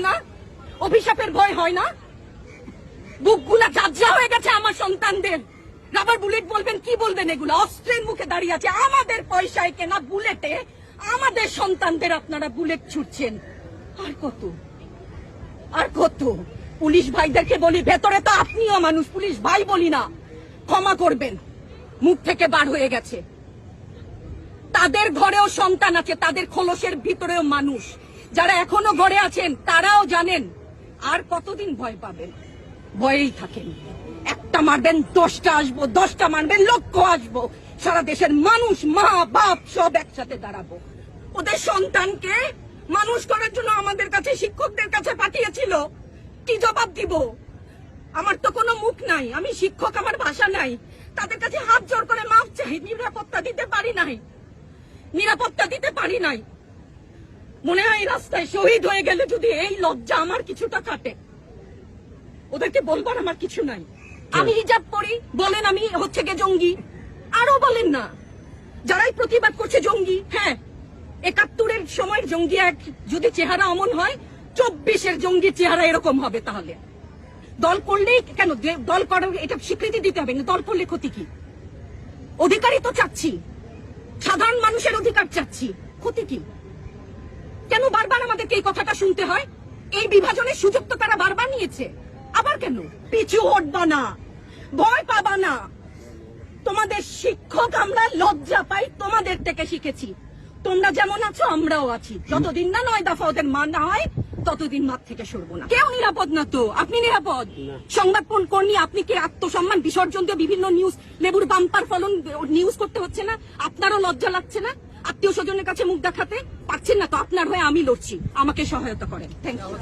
না? অভিশাপের ভয় হয় না? বুকগুলা ঝাঁঝরা হয়ে গেছে আমার সন্তানদের। রাবার বুলেট বলবেন, কি বলবেন? এগুলো অস্ত্রের মুখে দাঁড়িয়ে আছে। আমাদের পয়সায় কেনা বুলেটে আমাদের সন্তানদের আপনারা বুলেট ছুটছেন। আর কত আর কত? পুলিশ ভাইদেরকে বলি, ভেতরে তো আপনিও মানুষ, পুলিশ ভাই বলি না, ক্ষমা করবেন, মুখ থেকে বার হয়ে গেছে। তাদের ঘরেও সন্তান আছে, তাদের খোলসের ভিতরেও মানুষ। যারা এখনো ঘরে আছেন তারাও জানেন আর কতদিন ভয় পাবেন। ভয়েই থাকেন। একটা মারবেন 10টা আসবো, 10টা মারবেন লক্ষ আসবো। সারা দেশের মানুষ, মা বাপ সব একসাথে দাঁড়াবো। ওদের সন্তানকে মানুষ করার জন্য আমাদের কাছে, শিক্ষকদের কাছে পাঠিয়েছিল। কি জবাব দিব? আমার তো কোনো মুখ নাই, আমি শিক্ষক, আমার ভাষা নাই। তাদের কাছে হাত জোর করে মাফ চাই। নিরাপত্তা দিতে পারি নাই, নিরাপত্তা দিতে পারি নাই। মনে হয় রাস্তায় শহীদ হয়ে গেলে যদি এই লজ্জা আমার কিছুটা কাটে। ওদেরকে বলবার আমার কিছু নাই। আমি হিজাব পরি, বলেন আমি হচ্ছে গে জঙ্গি। আরো বলেন না, যারাই প্রতিবাদ করছে জঙ্গি। হ্যাঁ, 71-এর সময় জঙ্গি এক যদি চেহারা অমন হয়, 24-এর জঙ্গি চেহারা এরকম হবে। তাহলে দল করলেই কেন? দল করার এটা স্বীকৃতি দিতে হবে না। দল করলে ক্ষতি কি? অধিকারই তো চাচ্ছি, সাধারণ মানুষের অধিকার চাচ্ছি, ক্ষতি কি? কেন বারবার আমাদেরকে এই কথাটা শুনতে হয়? এই বিভাজনের সুযোগ তো তারা বারবার নিয়েছে। আবার কেন? পিছু হটবা না, ভয় পাবা না। তোমাদের শিক্ষক আমরা লজ্জা পাই, তোমাদের থেকে শিখেছি। তোমরা যেমন আছো আমরাও আছি। যতদিন না 9 দফা ওদের মানা হয় ততদিন মাঠ থেকে সরবো না। কেউ নিরাপদ না তো। আপনি নিরাপদ? সংবাদ কর্মী আপনি কি আত্মসম্মান বিসর্জন দিয়ে বিভিন্ন নিউজ, লেবুর বাম্পার ফলন নিউজ করতে হচ্ছে না? আপনারও লজ্জা লাগছে না? আত্মীয় স্বজনের কাছে মুখ দেখাতে পারছেন না তো? আপনার হয়ে আমি লড়ছি, আমাকে সহায়তা করেন। Thank you.